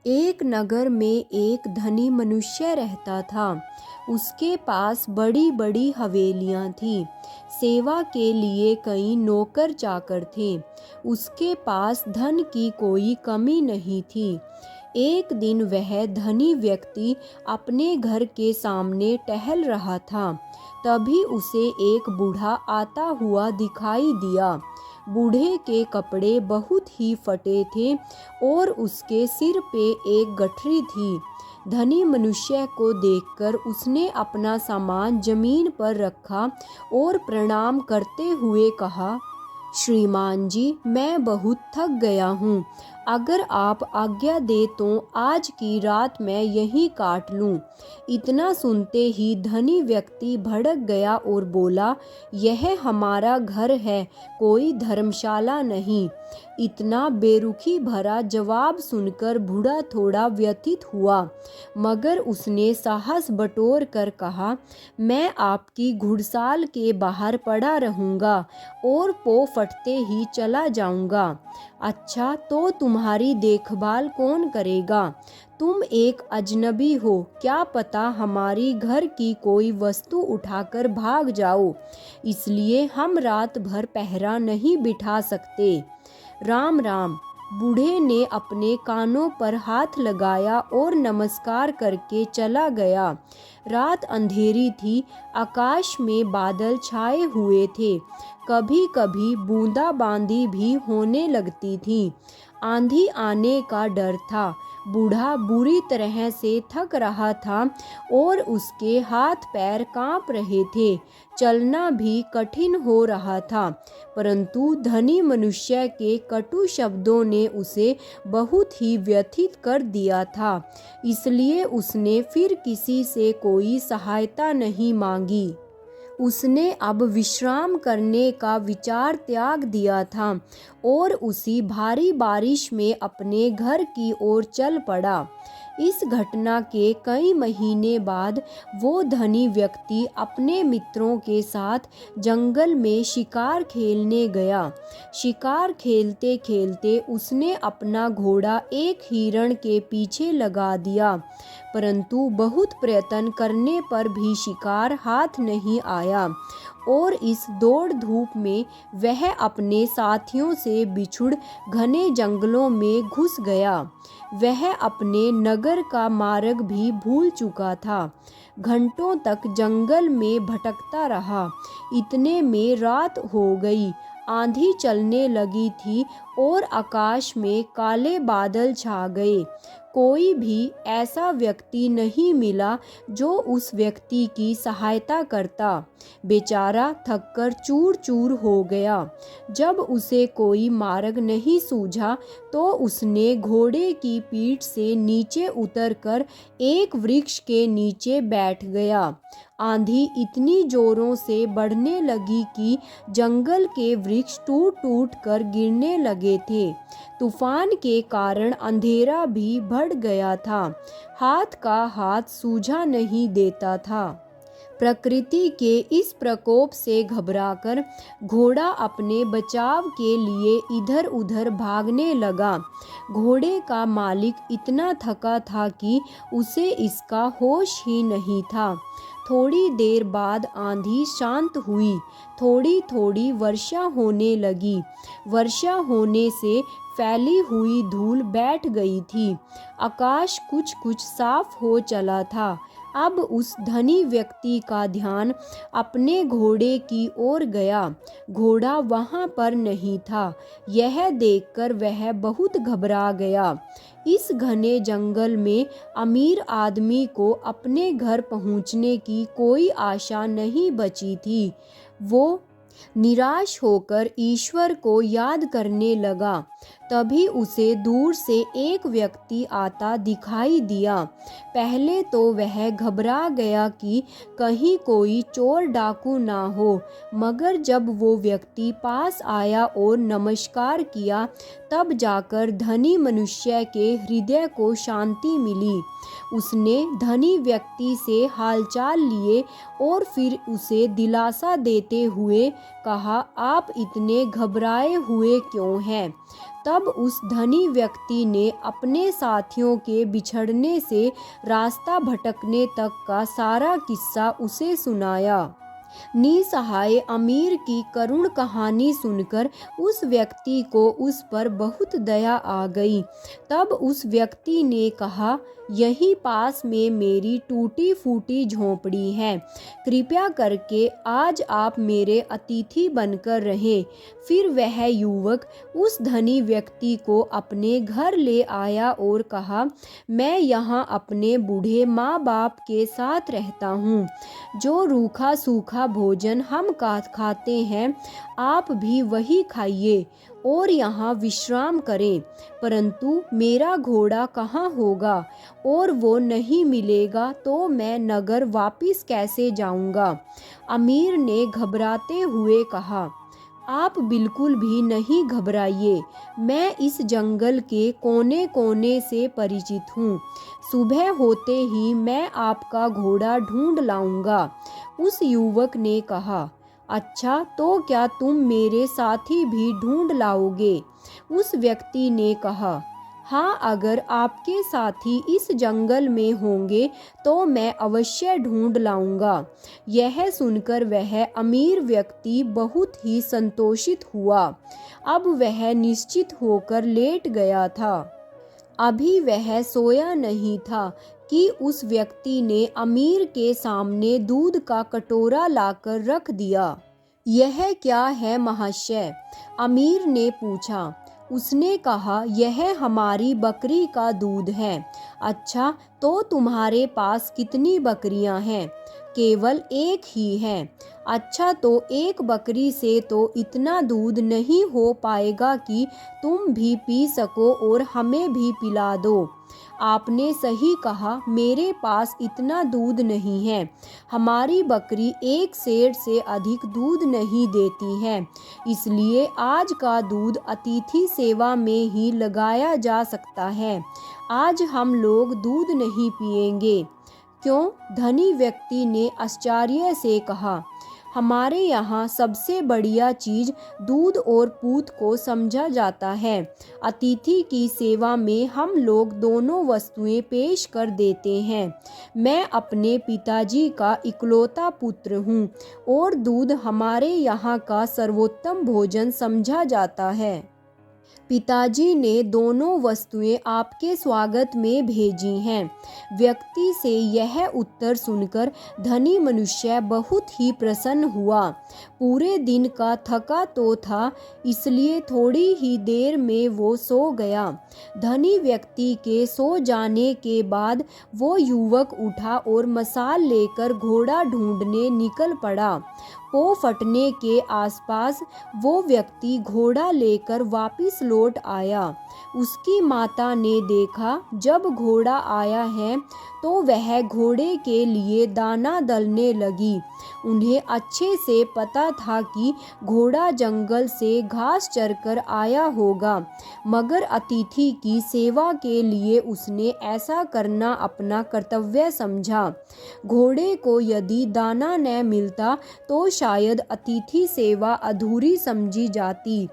एक नगर में एक धनी मनुष्य रहता था। उसके पास बड़ी बड़ी हवेलियां थीं। सेवा के लिए कई नौकर चाकर थे। उसके पास धन की कोई कमी नहीं थी। एक दिन वह धनी व्यक्ति अपने घर के सामने टहल रहा था। तभी उसे एक बूढ़ा आता हुआ दिखाई दिया। बूढ़े के कपड़े बहुत ही फटे थे और उसके सिर पे एक गठरी थी। धनी मनुष्य को देखकर उसने अपना सामान जमीन पर रखा और प्रणाम करते हुए कहा, श्रीमान जी, मैं बहुत थक गया हूँ। अगर आप आज्ञा दे तो आज की रात मैं यहीं काट लूँ। इतना सुनते ही धनी व्यक्ति भड़क गया और बोला, यह हमारा घर है, कोई धर्मशाला नहीं। इतना बेरुखी भरा जवाब सुनकर बूढ़ा थोड़ा व्यथित हुआ, मगर उसने साहस बटोर कर कहा, मैं आपकी घुड़साल के बाहर पड़ा रहूँगा और पौ फटते ही चला जाऊँगा। अच्छा, तो तुम्हारी देखभाल कौन करेगा? तुम एक अजनबी हो, क्या पता हमारी घर की कोई वस्तु उठाकर भाग जाओ, इसलिए हम रात भर पहरा नहीं बिठा सकते। राम राम। बूढ़े ने अपने कानों पर हाथ लगाया और नमस्कार करके चला गया। रात अंधेरी थी, आकाश में बादल छाए हुए थे। कभी कभी बूंदाबांदी भी होने लगती थी। आंधी आने का डर था। बूढ़ा बुरी तरह से थक रहा था और उसके हाथ पैर कांप रहे थे। चलना भी कठिन हो रहा था, परंतु धनी मनुष्य के कटु शब्दों ने उसे बहुत ही व्यथित कर दिया था। इसलिए उसने फिर किसी से कोई सहायता नहीं मांगी। उसने अब विश्राम करने का विचार त्याग दिया था और उसी भारी बारिश में अपने घर की ओर चल पड़ा। इस घटना के कई महीने बाद वो धनी व्यक्ति अपने मित्रों के साथ जंगल में शिकार खेलने गया। शिकार खेलते खेलते उसने अपना घोड़ा एक हिरण के पीछे लगा दिया, परंतु बहुत प्रयत्न करने पर भी शिकार हाथ नहीं आया और इस दौड़ धूप में वह अपने साथियों से बिछुड़ घने जंगलों में घुस गया। वह अपने नगर का मार्ग भी भूल चुका था। घंटों तक जंगल में भटकता रहा। इतने में रात हो गई। आंधी चलने लगी थी और आकाश में काले बादल छा गए। कोई भी ऐसा व्यक्ति नहीं मिला जो उस व्यक्ति की सहायता करता। बेचारा थककर चूर चूर हो गया। जब उसे कोई मार्ग नहीं सूझा तो उसने घोड़े की पीठ से नीचे उतरकर एक वृक्ष के नीचे बैठ गया। आंधी इतनी जोरों से बढ़ने लगी कि जंगल के वृक्ष टूट टूट कर गिरने लगे थे। तूफान के कारण अंधेरा भी बढ़ गया था। हाथ का हाथ सूझा नहीं देता था। प्रकृति के इस प्रकोप से घबराकर घोड़ा अपने बचाव के लिए इधर उधर भागने लगा। घोड़े का मालिक इतना थका था कि उसे इसका होश ही नहीं था। थोड़ी देर बाद आंधी शांत हुई। थोड़ी थोड़ी वर्षा होने लगी। वर्षा होने से फैली हुई धूल बैठ गई थी। आकाश कुछ कुछ साफ हो चला था। अब उस धनी व्यक्ति का ध्यान अपने घोड़े की ओर गया। घोड़ा वहां पर नहीं था। यह देखकर वह बहुत घबरा गया। इस घने जंगल में अमीर आदमी को अपने घर पहुंचने की कोई आशा नहीं बची थी। वो निराश होकर ईश्वर को याद करने लगा। तभी उसे दूर से एक व्यक्ति आता दिखाई दिया। पहले तो वह घबरा गया कि कहीं कोई चोर डाकू ना हो, मगर जब वो व्यक्ति पास आया और नमस्कार किया, तब जाकर धनी मनुष्य के हृदय को शांति मिली। उसने धनी व्यक्ति से हालचाल लिए और फिर उसे दिलासा देते हुए कहा, आप इतने घबराए हुए क्यों हैं? तब उस धनी व्यक्ति ने अपने साथियों के बिछड़ने से रास्ता भटकने तक का सारा किस्सा उसे सुनाया। निसहाय अमीर की करुण कहानी सुनकर उस व्यक्ति को उस पर बहुत दया आ गई। तब उस व्यक्ति ने कहा, यहीं पास में मेरी टूटी फूटी झोंपड़ी है, कृपया करके आज आप मेरे अतिथि बनकर रहें। फिर वह युवक उस धनी व्यक्ति को अपने घर ले आया और कहा, मैं यहाँ अपने बूढ़े माँ बाप के साथ रहता हूँ। जो रूखा सूखा भोजन हम खाते हैं आप भी वही खाइए और यहाँ विश्राम करें, परंतु मेरा घोड़ा कहाँ होगा और वो नहीं मिलेगा तो मैं नगर वापस कैसे जाऊँगा। अमीर ने घबराते हुए कहा, आप बिल्कुल भी नहीं घबराइए, मैं इस जंगल के कोने कोने से परिचित हूँ। सुबह होते ही मैं आपका घोड़ा ढूंढ लाऊंगा। उस युवक ने कहा, अच्छा तो क्या तुम मेरे साथी भी ढूंढ लाओगे? उस व्यक्ति ने कहा, हाँ, अगर आपके साथी इस जंगल में होंगे तो मैं अवश्य ढूंढ लाऊंगा। यह सुनकर वह अमीर व्यक्ति बहुत ही संतोषित हुआ। अब वह निश्चित होकर लेट गया था। अभी वह सोया नहीं था कि उस व्यक्ति ने अमीर के सामने दूध का कटोरा लाकर रख दिया। यह क्या है महाशय? अमीर ने पूछा। उसने कहा, यह हमारी बकरी का दूध है। अच्छा, तो तुम्हारे पास कितनी बकरियां हैं? केवल एक ही है। अच्छा, तो एक बकरी से तो इतना दूध नहीं हो पाएगा कि तुम भी पी सको और हमें भी पिला दो। आपने सही कहा, मेरे पास इतना दूध नहीं है। हमारी बकरी एक सेर से अधिक दूध नहीं देती है, इसलिए आज का दूध अतिथि सेवा में ही लगाया जा सकता है। आज हम लोग दूध नहीं पिएंगे। क्यों? धनी व्यक्ति ने आश्चर्य से कहा। हमारे यहाँ सबसे बढ़िया चीज़ दूध और पूत को समझा जाता है। अतिथि की सेवा में हम लोग दोनों वस्तुएं पेश कर देते हैं। मैं अपने पिताजी का इकलौता पुत्र हूँ और दूध हमारे यहाँ का सर्वोत्तम भोजन समझा जाता है। पिताजी ने दोनों वस्तुएं आपके स्वागत में भेजी हैं। व्यक्ति से यह उत्तर सुनकर धनी मनुष्य बहुत ही प्रसन्न हुआ। पूरे दिन का थका तो था, इसलिए थोड़ी ही देर में वो सो गया। धनी व्यक्ति के सो जाने के बाद वो युवक उठा और मशाल लेकर घोड़ा ढूंढने निकल पड़ा। पौ फटने के आसपास वो व्यक्ति घोड़ा लेकर वापस लौट आया। उसकी माता ने देखा जब घोड़ा आया है तो वह घोड़े के लिए दाना दलने लगी। उन्हें अच्छे से पता था कि घोड़ा जंगल से घास चरकर आया होगा, मगर अतिथि की सेवा के लिए उसने ऐसा करना अपना कर्तव्य समझा। घोड़े को यदि दाना न मिलता तो शायद अतिथि सेवा अधूरी समझी जाती।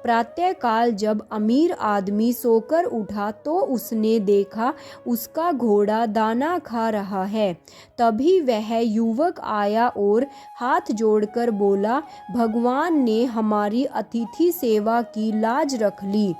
प्रातःकाल जब अमीर आदमी सोकर उठा तो उसने देखा उसका घोड़ा दाना खा रहा है। तभी वह युवक आया और हाथ जोड़कर बोला, भगवान ने हमारी अतिथि सेवा की लाज रख ली।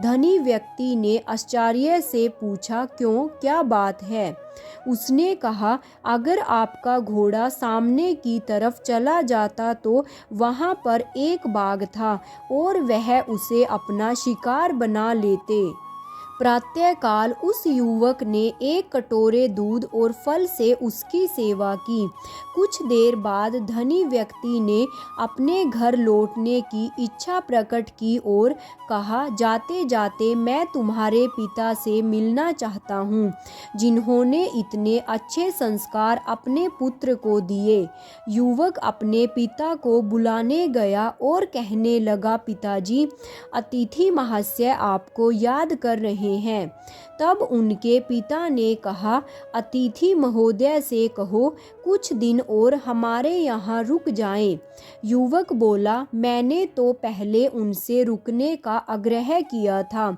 धनी व्यक्ति ने आश्चर्य से पूछा, क्यों, क्या बात है? उसने कहा, अगर आपका घोड़ा सामने की तरफ चला जाता तो वहाँ पर एक बाघ था और वह उसे अपना शिकार बना लेते। प्रातःकाल उस युवक ने एक कटोरे दूध और फल से उसकी सेवा की। कुछ देर बाद धनी व्यक्ति ने अपने घर लौटने की इच्छा प्रकट की और कहा, जाते जाते मैं तुम्हारे पिता से मिलना चाहता हूँ, जिन्होंने इतने अच्छे संस्कार अपने पुत्र को दिए। युवक अपने पिता को बुलाने गया और कहने लगा, पिताजी, अतिथि महाशय आपको याद कर रहे रहे हैं। तब उनके पिता ने कहा, अतिथि महोदय से कहो कुछ दिन और हमारे यहाँ रुक जाएं। युवक बोला, मैंने तो पहले उनसे रुकने का आग्रह किया था,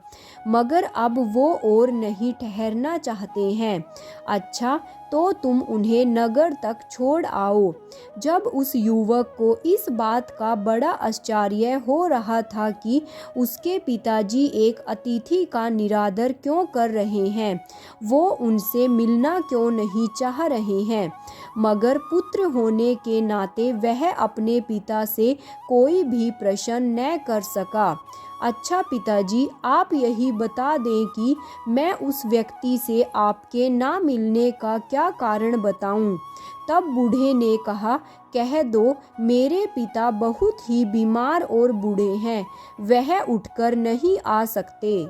मगर अब वो और नहीं ठहरना चाहते हैं। अच्छा, तो तुम उन्हें नगर तक छोड़ आओ। जब उस युवक को इस बात का बड़ा आश्चर्य हो रहा था कि उसके पिताजी एक अतिथि का निरादर क्यों कर रहे हैं, वो उनसे मिलना क्यों नहीं चाह रहे हैं, मगर पुत्र होने के नाते वह अपने पिता से कोई भी प्रश्न न कर सका। अच्छा पिताजी, आप यही बता दें कि मैं उस व्यक्ति से आपके ना मिलने का क्या कारण बताऊं। तब बूढ़े ने कहा, कह दो, मेरे पिता बहुत ही बीमार और बूढ़े हैं, वह उठकर नहीं आ सकते।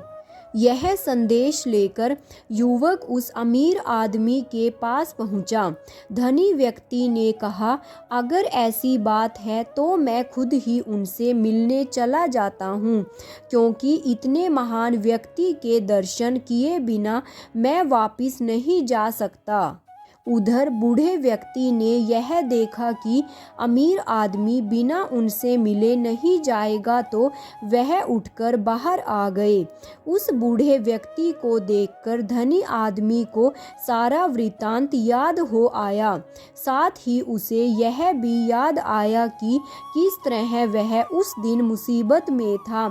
यह संदेश लेकर युवक उस अमीर आदमी के पास पहुंचा। धनी व्यक्ति ने कहा, अगर ऐसी बात है तो मैं खुद ही उनसे मिलने चला जाता हूं, क्योंकि इतने महान व्यक्ति के दर्शन किए बिना मैं वापस नहीं जा सकता। उधर बूढ़े व्यक्ति ने यह देखा कि अमीर आदमी बिना उनसे मिले नहीं जाएगा, तो वह उठकर बाहर आ गए। उस बूढ़े व्यक्ति को देखकर धनी आदमी को सारा वृत्तांत याद हो आया। साथ ही उसे यह भी याद आया कि किस तरह वह उस दिन मुसीबत में था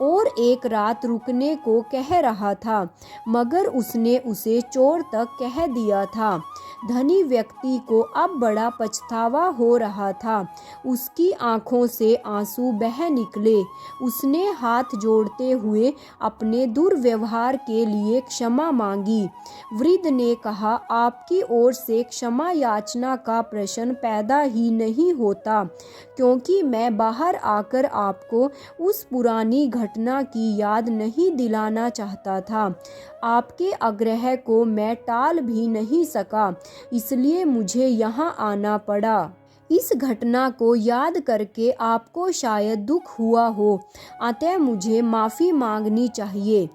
और एक रात रुकने को कह रहा था, मगर उसने उसे चोर तक कह दिया था। धनी व्यक्ति को अब बड़ा पछतावा हो रहा था। उसकी आंखों से आंसू बह निकले। उसने हाथ जोड़ते हुए अपने दुर्व्यवहार के लिए क्षमा मांगी। वृद्ध ने कहा, आपकी ओर से क्षमा याचना का प्रश्न पैदा ही नहीं होता, क्योंकि मैं बाहर आकर आपको उस पुरानी घटना की याद नहीं दिलाना चाहता था। आपके आग्रह को मैं टाल भी नहीं सका, इसलिए मुझे यहाँ आना पड़ा। इस घटना को याद करके आपको शायद दुख हुआ हो, अतः मुझे माफ़ी मांगनी चाहिए।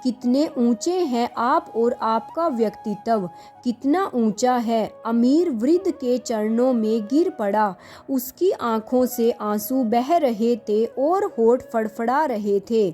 कितने ऊंचे हैं आप और आपका व्यक्तित्व कितना ऊंचा है। अमीर वृद्ध के चरणों में गिर पड़ा। उसकी आंखों से आंसू बह रहे थे और होठ फड़फड़ा रहे थे।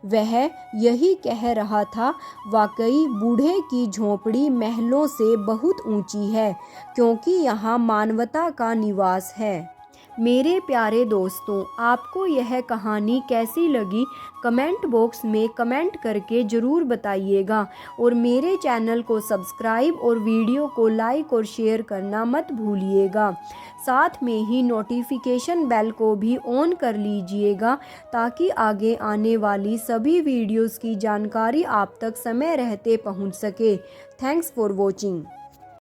वह यही कह रहा था, वाकई बूढ़े की झोंपड़ी महलों से बहुत ऊंची है, क्योंकि यहाँ मानवता का निवास है। मेरे प्यारे दोस्तों, आपको यह कहानी कैसी लगी कमेंट बॉक्स में कमेंट करके ज़रूर बताइएगा, और मेरे चैनल को सब्सक्राइब और वीडियो को लाइक और शेयर करना मत भूलिएगा। साथ में ही नोटिफिकेशन बेल को भी ऑन कर लीजिएगा, ताकि आगे आने वाली सभी वीडियोस की जानकारी आप तक समय रहते पहुंच सके। Thanks for watching.